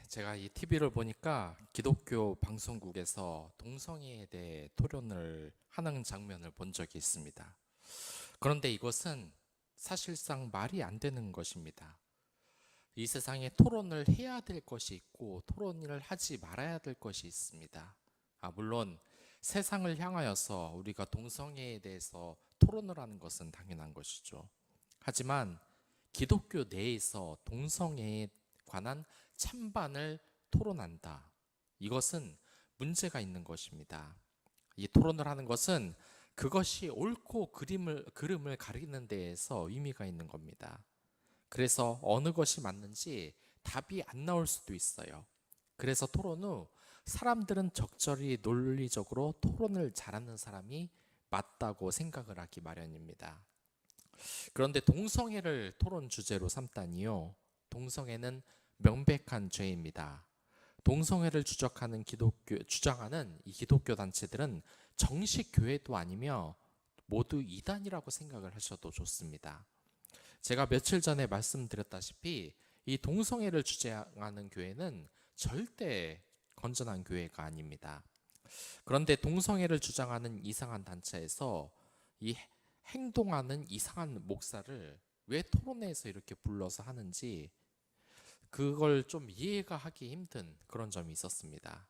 제가 이 TV를 보니까 기독교 방송국에서 동성애에 대해 토론을 하는 장면을 본 적이 있습니다. 그런데 이것은 사실상 말이 안 되는 것입니다. 이 세상에 토론을 해야 될 것이 있고 토론을 하지 말아야 될 것이 있습니다. 물론 세상을 향하여서 우리가 동성애에 대해서 토론을 하는 것은 당연한 것이죠. 하지만 기독교 내에서 동성애에 관한 찬반을 토론한다. 이것은 문제가 있는 것입니다. 이 토론을 하는 것은 그것이 옳고 그름을 가리는 데에서 의미가 있는 겁니다. 그래서 어느 것이 맞는지 답이 안 나올 수도 있어요. 그래서 토론 후 사람들은 적절히 논리적으로 토론을 잘하는 사람이 맞다고 생각을 하기 마련입니다. 그런데 동성애를 토론 주제로 삼다니요. 동성애는 명백한 죄입니다. 동성애를 주장하는 이 기독교 단체들은 정식 교회도 아니며 모두 이단이라고 생각을 하셔도 좋습니다. 제가 며칠 전에 말씀드렸다시피 이 동성애를 주장하는 교회는 절대 건전한 교회가 아닙니다. 그런데 동성애를 주장하는 이상한 단체에서 이 행동하는 이상한 목사를 왜 토론회에서 이렇게 불러서 하는지 그걸 좀 이해가 하기 힘든 그런 점이 있었습니다.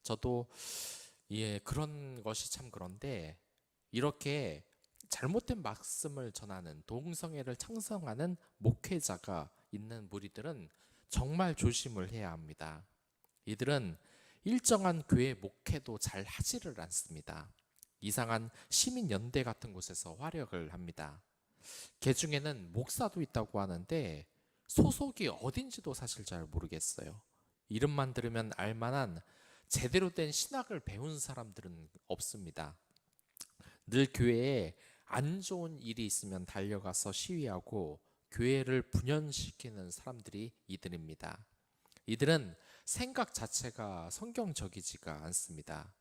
저도 그런 것이 참 그런데 이렇게 잘못된 말씀을 전하는 동성애를 창성하는 목회자가 있는 무리들은 정말 조심을 해야 합니다. 이들은 일정한 교회 목회도 잘 하지를 않습니다. 이상한 시민연대 같은 곳에서 활약을 합니다. 그 중에는 목사도 있다고 하는데 소속이 어딘지도 사실 잘 모르겠어요. 이름만 들으면 알만한 제대로 된 신학을 배운 사람들은 없습니다. 늘 교회에 안 좋은 일이 있으면 달려가서 시위하고 교회를 분열시키는 사람들이 이들입니다. 이들은 생각 자체가 성경적이지가 않습니다.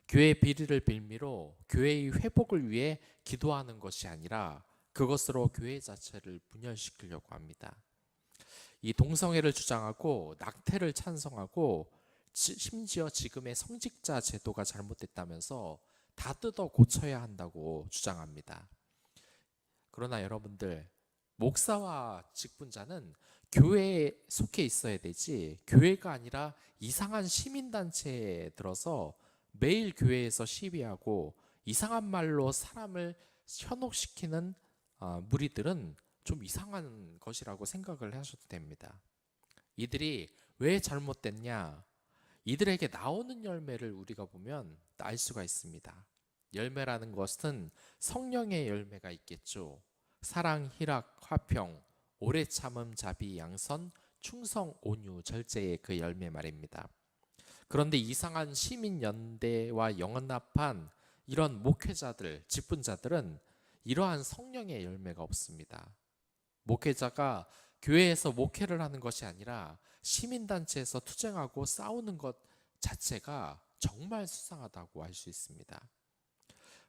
교회의 비리를 빌미로 교회의 회복을 위해 기도하는 것이 아니라 그것으로 교회 자체를 분열시키려고 합니다. 이 동성애를 주장하고 낙태를 찬성하고 심지어 지금의 성직자 제도가 잘못됐다면서 다 뜯어 고쳐야 한다고 주장합니다. 그러나 여러분들, 목사와 직분자는 교회에 속해 있어야 되지 교회가 아니라 이상한 시민단체에 들어서 매일 교회에서 시위하고 이상한 말로 사람을 현혹시키는 무리들은 좀 이상한 것이라고 생각을 하셔도 됩니다. 이들이 왜 잘못됐냐? 이들에게 나오는 열매를 우리가 보면 알 수가 있습니다. 열매라는 것은 성령의 열매가 있겠죠. 사랑, 희락, 화평, 오래 참음, 자비, 양선, 충성, 온유, 절제의 그 열매 말입니다. 그런데 이상한 시민연대와 영합한 이런 목회자들, 직분자들은 이러한 성령의 열매가 없습니다. 목회자가 교회에서 목회를 하는 것이 아니라 시민단체에서 투쟁하고 싸우는 것 자체가 정말 수상하다고 할 수 있습니다.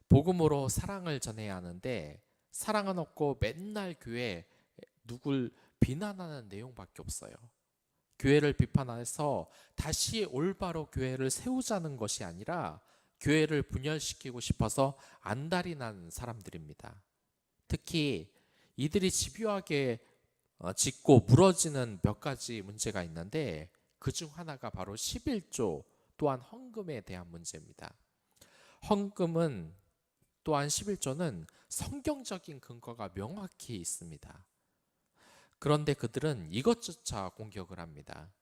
복음으로 사랑을 전해야 하는데 사랑은 없고 맨날 교회 누굴 비난하는 내용밖에 없어요. 교회를 비판해서 다시 올바로 교회를 세우자는 것이 아니라 교회를 분열시키고 싶어서 안달이 난 사람들입니다. 특히 이들이 집요하게 짓고 무너지는 몇 가지 문제가 있는데 그중 하나가 바로 11조 또한 헌금에 대한 문제입니다. 헌금은 또한 11조는 성경적인 근거가 명확히 있습니다. 그런데 그들은 이것조차 공격을 합니다.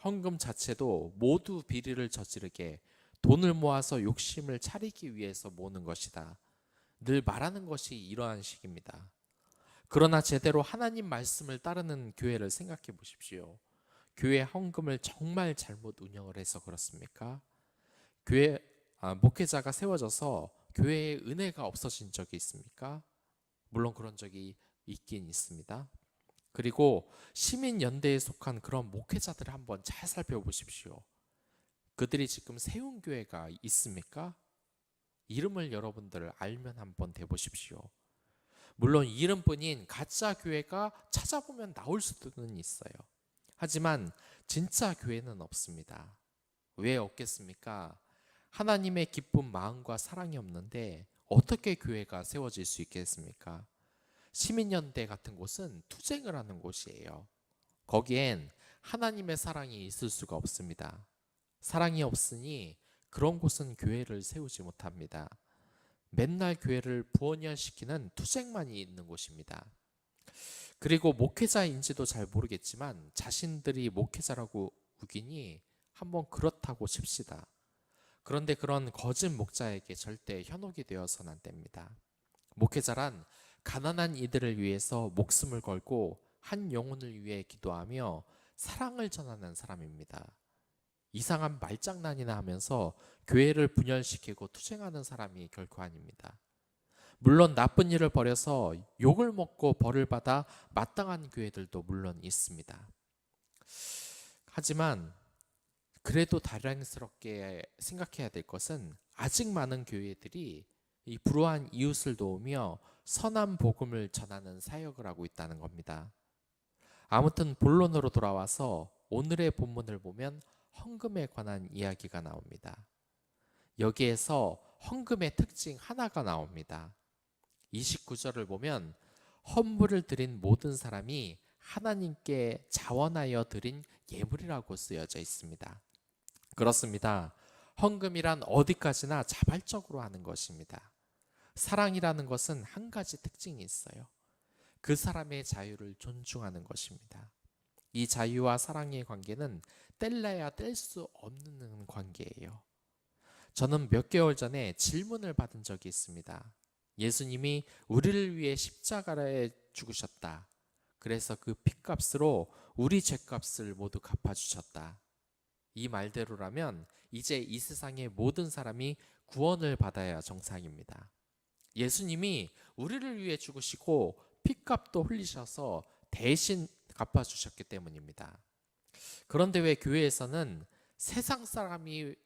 헌금 자체도 모두 비리를 저지르게 돈을 모아서 욕심을 차리기 위해서 모으는 것이다. 늘 말하는 것이 이러한 식입니다. 그러나 제대로 하나님 말씀을 따르는 교회를 생각해 보십시오. 교회 헌금을 정말 잘못 운영을 해서 그렇습니까? 교회 목회자가 세워져서 교회에 은혜가 없어진 적이 있습니까? 물론 그런 적이 있긴 있습니다. 그리고 시민연대에 속한 그런 목회자들을 한번 잘 살펴보십시오. 그들이 지금 세운 교회가 있습니까? 이름을 여러분들 알면 한번 대보십시오. 물론 이름뿐인 가짜 교회가 찾아보면 나올 수는 있어요. 하지만 진짜 교회는 없습니다. 왜 없겠습니까? 하나님의 기쁜 마음과 사랑이 없는데 어떻게 교회가 세워질 수 있겠습니까? 시민연대 같은 곳은 투쟁을 하는 곳이에요. 거기엔 하나님의 사랑이 있을 수가 없습니다. 사랑이 없으니 그런 곳은 교회를 세우지 못합니다. 맨날 교회를 부원연시키는 투쟁만이 있는 곳입니다. 그리고 목회자인지도 잘 모르겠지만 자신들이 목회자라고 우기니 한번 그렇다고 칩시다. 그런데 그런 거짓 목자에게 절대 현혹이 되어서는 안 됩니다. 목회자란 가난한 이들을 위해서 목숨을 걸고 한 영혼을 위해 기도하며 사랑을 전하는 사람입니다. 이상한 말장난이나 하면서 교회를 분열시키고 투쟁하는 사람이 결코 아닙니다. 물론 나쁜 일을 벌여서 욕을 먹고 벌을 받아 마땅한 교회들도 물론 있습니다. 하지만 그래도 다량스럽게 생각해야 될 것은 아직 많은 교회들이 이 불우한 이웃을 도우며 선한 복음을 전하는 사역을 하고 있다는 겁니다. 아무튼 본론으로 돌아와서 오늘의 본문을 보면 헌금에 관한 이야기가 나옵니다. 여기에서 헌금의 특징 하나가 나옵니다. 29절을 보면 헌물을 드린 모든 사람이 하나님께 자원하여 드린 예물이라고 쓰여져 있습니다. 그렇습니다. 헌금이란 어디까지나 자발적으로 하는 것입니다. 사랑이라는 것은 한 가지 특징이 있어요. 그 사람의 자유를 존중하는 것입니다. 이 자유와 사랑의 관계는 뗄래야 뗄 수 없는 관계예요. 저는 몇 개월 전에 질문을 받은 적이 있습니다. 예수님이 우리를 위해 십자가에 죽으셨다. 그래서 그 핏값으로 우리 죄값을 모두 갚아주셨다. 이 말대로라면 이제 이 세상의 모든 사람이 구원을 받아야 정상입니다. 예수님이 우리를 위해 죽으시고 핏값도 흘리셔서 대신 갚아주셨기 때문입니다. 그런데 왜 교회에서는 세상 사람들이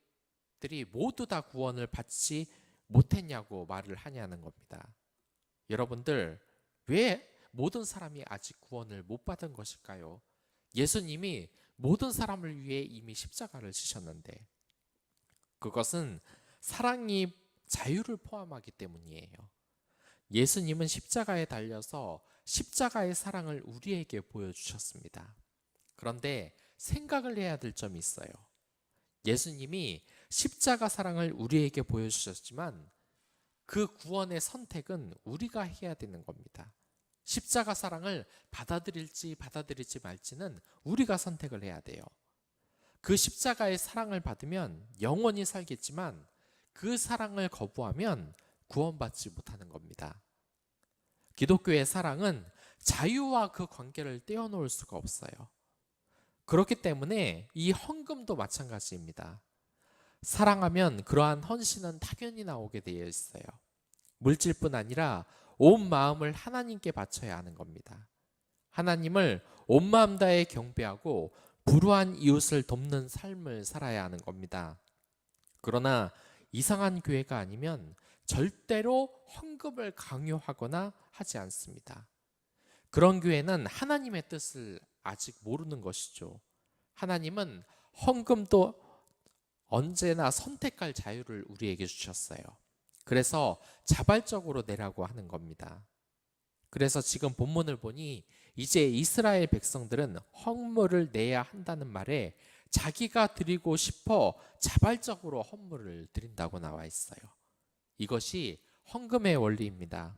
모두 다 구원을 받지 못했냐고 말을 하냐는 겁니다. 여러분들, 왜 모든 사람이 아직 구원을 못 받은 것일까요? 예수님이 모든 사람을 위해 이미 십자가를 지셨는데 그것은 사랑이 자유를 포함하기 때문이에요. 예수님은 십자가에 달려서 십자가의 사랑을 우리에게 보여주셨습니다. 그런데 생각을 해야 될 점이 있어요. 예수님이 십자가 사랑을 우리에게 보여주셨지만 그 구원의 선택은 우리가 해야 되는 겁니다. 십자가 사랑을 받아들일지 받아들이지 말지는 우리가 선택을 해야 돼요. 그 십자가의 사랑을 받으면 영원히 살겠지만 그 사랑을 거부하면 구원받지 못하는 겁니다. 기독교의 사랑은 자유와 그 관계를 떼어놓을 수가 없어요. 그렇기 때문에 이 헌금도 마찬가지입니다. 사랑하면 그러한 헌신은 당연히 나오게 되어 있어요. 물질뿐 아니라 온 마음을 하나님께 바쳐야 하는 겁니다. 하나님을 온 마음 다해 경배하고 불우한 이웃을 돕는 삶을 살아야 하는 겁니다. 그러나 이상한 교회가 아니면 절대로 헌금을 강요하거나 하지 않습니다. 그런 교회는 하나님의 뜻을 아직 모르는 것이죠. 하나님은 헌금도 언제나 선택할 자유를 우리에게 주셨어요. 그래서 자발적으로 내라고 하는 겁니다. 그래서 지금 본문을 보니 이제 이스라엘 백성들은 헌물을 내야 한다는 말에 자기가 드리고 싶어 자발적으로 헌물을 드린다고 나와 있어요. 이것이 헌금의 원리입니다.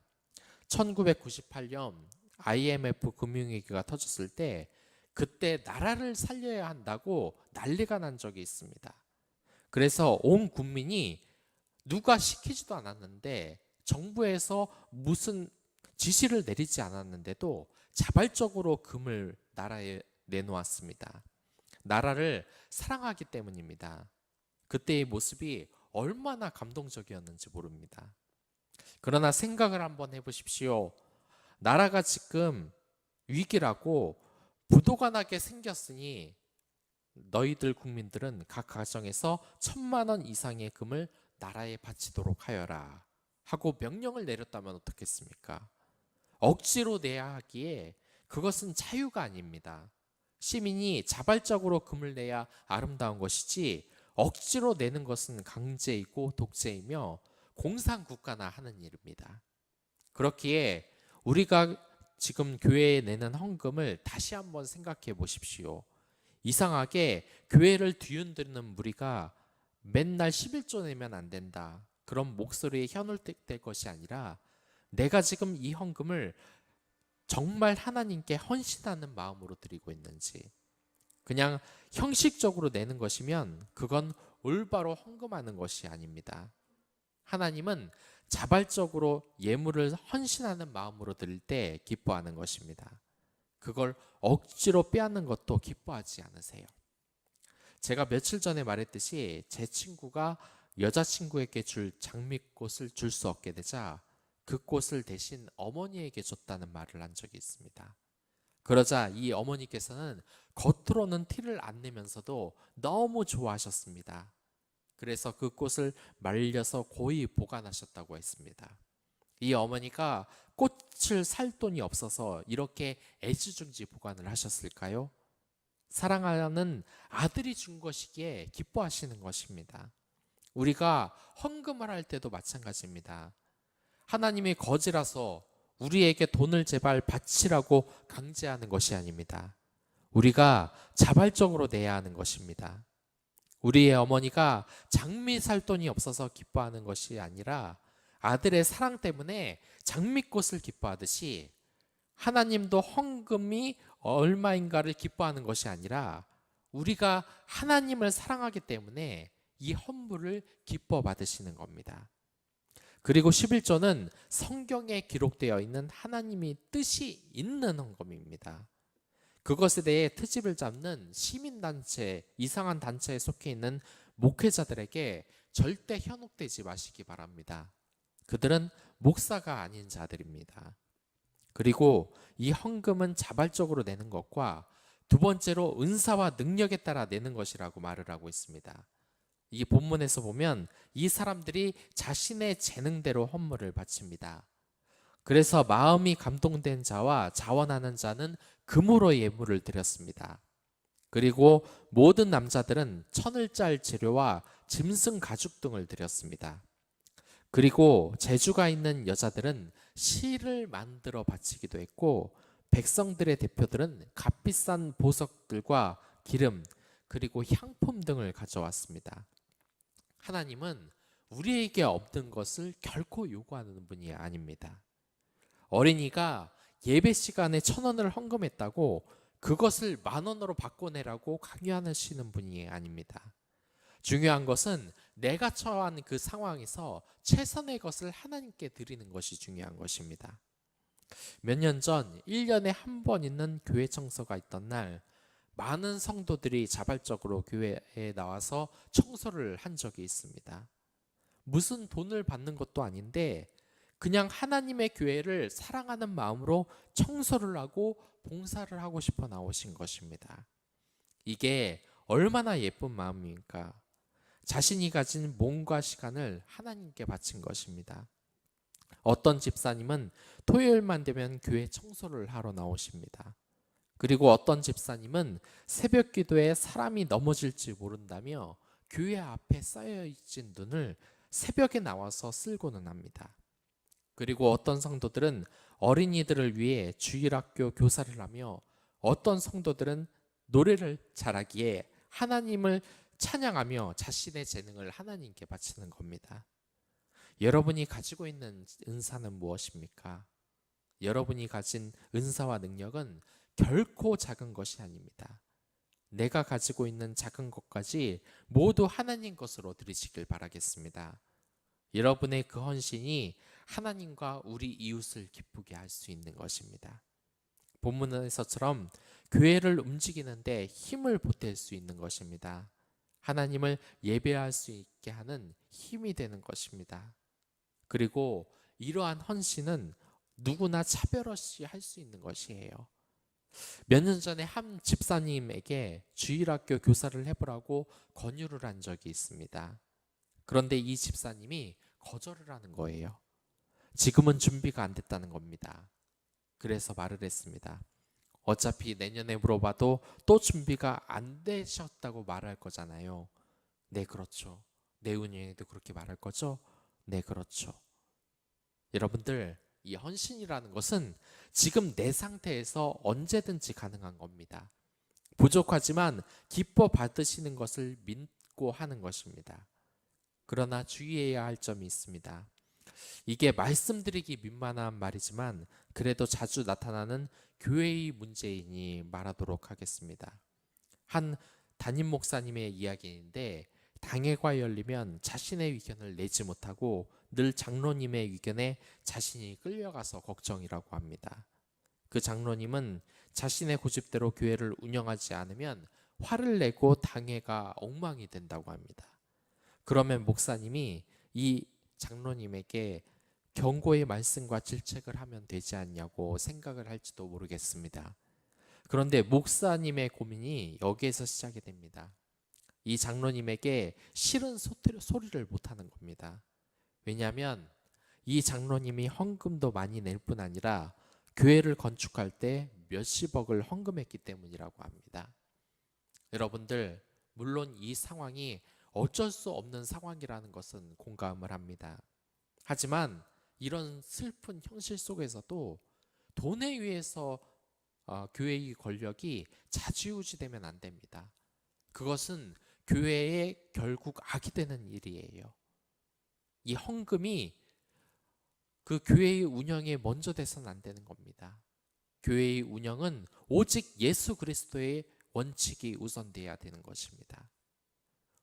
1998년 IMF 금융위기가 터졌을 때 그때 나라를 살려야 한다고 난리가 난 적이 있습니다. 그래서 온 국민이 누가 시키지도 않았는데 정부에서 무슨 지시를 내리지 않았는데도 자발적으로 금을 나라에 내놓았습니다. 나라를 사랑하기 때문입니다. 그때의 모습이 얼마나 감동적이었는지 모릅니다. 그러나 생각을 한번 해보십시오. 나라가 지금 위기라고 부도가 나게 생겼으니 너희들 국민들은 각 가정에서 1,000만 원 이상의 금을 나라에 바치도록 하여라 하고 명령을 내렸다면 어떻겠습니까? 억지로 내야 하기에 그것은 자유가 아닙니다. 시민이 자발적으로 금을 내야 아름다운 것이지 억지로 내는 것은 강제이고 독재이며 공산국가나 하는 일입니다. 그렇기에 우리가 지금 교회에 내는 헌금을 다시 한번 생각해 보십시오. 이상하게 교회를 뒤흔드는 무리가 맨날 11조 내면 안 된다, 그런 목소리에 현혹될 것이 아니라 내가 지금 이 헌금을 정말 하나님께 헌신하는 마음으로 드리고 있는지, 그냥 형식적으로 내는 것이면 그건 올바로 헌금하는 것이 아닙니다. 하나님은 자발적으로 예물을 헌신하는 마음으로 드릴 때 기뻐하는 것입니다. 그걸 억지로 빼앗는 것도 기뻐하지 않으세요. 제가 며칠 전에 말했듯이 제 친구가 여자친구에게 줄 장미꽃을 줄 수 없게 되자 그 꽃을 대신 어머니에게 줬다는 말을 한 적이 있습니다. 그러자 이 어머니께서는 겉으로는 티를 안 내면서도 너무 좋아하셨습니다. 그래서 그 꽃을 말려서 고이 보관하셨다고 했습니다. 이 어머니가 꽃을 살 돈이 없어서 이렇게 애지중지 보관을 하셨을까요? 사랑하는 아들이 준 것이기에 기뻐하시는 것입니다. 우리가 헌금을 할 때도 마찬가지입니다. 하나님이 거지라서 우리에게 돈을 제발 바치라고 강제하는 것이 아닙니다. 우리가 자발적으로 내야 하는 것입니다. 우리의 어머니가 장미 살 돈이 없어서 기뻐하는 것이 아니라 아들의 사랑 때문에 장미꽃을 기뻐하듯이 하나님도 헌금이 얼마인가를 기뻐하는 것이 아니라 우리가 하나님을 사랑하기 때문에 이 헌물을 기뻐 받으시는 겁니다. 그리고 11조는 성경에 기록되어 있는 하나님의 뜻이 있는 헌금입니다. 그것에 대해 트집을 잡는 시민단체, 이상한 단체에 속해 있는 목회자들에게 절대 현혹되지 마시기 바랍니다. 그들은 목사가 아닌 자들입니다. 그리고 이 헌금은 자발적으로 내는 것과 두 번째로 은사와 능력에 따라 내는 것이라고 말을 하고 있습니다. 이 본문에서 보면 이 사람들이 자신의 재능대로 헌물을 바칩니다. 그래서 마음이 감동된 자와 자원하는 자는 금으로 예물을 드렸습니다. 그리고 모든 남자들은 천을 짤 재료와 짐승 가죽 등을 드렸습니다. 그리고 재주가 있는 여자들은 실을 만들어 바치기도 했고, 백성들의 대표들은 값비싼 보석들과 기름 그리고 향품 등을 가져왔습니다. 하나님은 우리에게 없는 것을 결코 요구하는 분이 아닙니다. 어린이가 예배 시간에 1,000원을 헌금했다고 그것을 10,000원으로 바꿔내라고 강요하시는 분이 아닙니다. 중요한 것은 내가 처한 그 상황에서 최선의 것을 하나님께 드리는 것이 중요한 것입니다. 몇 년 전 1년에 한 번 있는 교회 청소가 있던 날, 많은 성도들이 자발적으로 교회에 나와서 청소를 한 적이 있습니다. 무슨 돈을 받는 것도 아닌데 그냥 하나님의 교회를 사랑하는 마음으로 청소를 하고 봉사를 하고 싶어 나오신 것입니다. 이게 얼마나 예쁜 마음입니까? 자신이 가진 몸과 시간을 하나님께 바친 것입니다. 어떤 집사님은 토요일만 되면 교회 청소를 하러 나오십니다. 그리고 어떤 집사님은 새벽 기도에 사람이 넘어질지 모른다며 교회 앞에 쌓여있진 눈을 새벽에 나와서 쓸고는 합니다. 그리고 어떤 성도들은 어린이들을 위해 주일학교 교사를 하며, 어떤 성도들은 노래를 잘하기에 하나님을 찬양하며 자신의 재능을 하나님께 바치는 겁니다. 여러분이 가지고 있는 은사는 무엇입니까? 여러분이 가진 은사와 능력은 결코 작은 것이 아닙니다. 내가 가지고 있는 작은 것까지 모두 하나님 것으로 드리시길 바라겠습니다. 여러분의 그 헌신이 하나님과 우리 이웃을 기쁘게 할 수 있는 것입니다. 본문에서처럼 교회를 움직이는데 힘을 보탤 수 있는 것입니다. 하나님을 예배할 수 있게 하는 힘이 되는 것입니다. 그리고 이러한 헌신은 누구나 차별 없이 할 수 있는 것이에요. 몇 년 전에 한 집사님에게 주일학교 교사를 해보라고 권유를 한 적이 있습니다. 그런데 이 집사님이 거절을 하는 거예요. 지금은 준비가 안 됐다는 겁니다. 그래서 말을 했습니다. 어차피 내년에 물어봐도 또 준비가 안 되셨다고 말할 거잖아요. 네, 그렇죠. 내후년에도 그렇게 말할 거죠? 네, 그렇죠. 여러분들, 이 헌신이라는 것은 지금 내 상태에서 언제든지 가능한 겁니다. 부족하지만 기뻐 받으시는 것을 믿고 하는 것입니다. 그러나 주의해야 할 점이 있습니다. 이게 말씀드리기 민망한 말이지만 그래도 자주 나타나는 교회의 문제이니 말하도록 하겠습니다. 한 담임 목사님의 이야기인데, 당회가 열리면 자신의 의견을 내지 못하고 늘 장로님의 의견에 자신이 끌려가서 걱정이라고 합니다. 그 장로님은 자신의 고집대로 교회를 운영하지 않으면 화를 내고 당회가 엉망이 된다고 합니다. 그러면 목사님이 이 장로님에게 경고의 말씀과 질책을 하면 되지 않냐고 생각을 할지도 모르겠습니다. 그런데 목사님의 고민이 여기에서 시작이 됩니다. 이 장로님에게 싫은 소리를 못하는 겁니다. 왜냐하면 이 장로님이 헌금도 많이 낼 뿐 아니라 교회를 건축할 때 몇십억을 헌금했기 때문이라고 합니다. 여러분들, 물론 이 상황이 어쩔 수 없는 상황이라는 것은 공감을 합니다. 하지만 이런 슬픈 현실 속에서도 돈에 의해서 교회의 권력이 좌지우지되면 안 됩니다. 그것은 교회의 결국 악이 되는 일이에요. 이 헌금이 그 교회의 운영에 먼저 돼서는 안 되는 겁니다. 교회의 운영은 오직 예수 그리스도의 원칙이 우선돼야 되는 것입니다.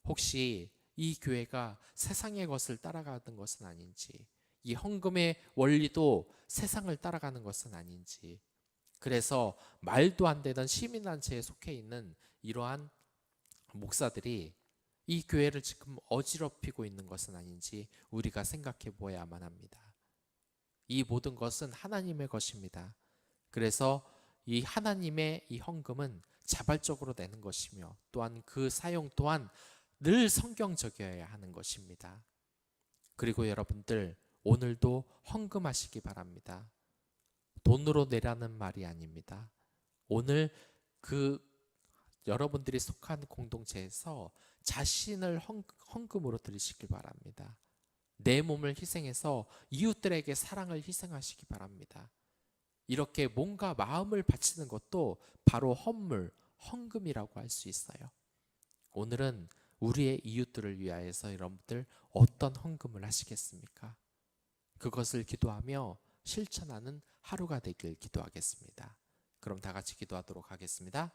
혹시 이 교회가 세상의 것을 따라가는 것은 아닌지, 이 헌금의 원리도 세상을 따라가는 것은 아닌지, 그래서 말도 안 되는 시민단체에 속해 있는 이러한 목사들이 이 교회를 지금 어지럽히고 있는 것은 아닌지 우리가 생각해 보아야만 합니다. 이 모든 것은 하나님의 것입니다. 그래서 이 하나님의 이 헌금은 자발적으로 내는 것이며, 또한 그 사용 또한 늘 성경적이어야 하는 것입니다. 그리고 여러분들, 오늘도 헌금하시기 바랍니다. 돈으로 내라는 말이 아닙니다. 오늘 그 여러분들이 속한 공동체에서 자신을 헌금으로 드리시길 바랍니다. 내 몸을 희생해서 이웃들에게 사랑을 희생하시기 바랍니다. 이렇게 뭔가 마음을 바치는 것도 바로 헌금이라고 할 수 있어요. 오늘은 우리의 이웃들을 위하여서 여러분들 어떤 헌금을 하시겠습니까? 그것을 기도하며 실천하는 하루가 되길 기도하겠습니다. 그럼 다 같이 기도하도록 하겠습니다.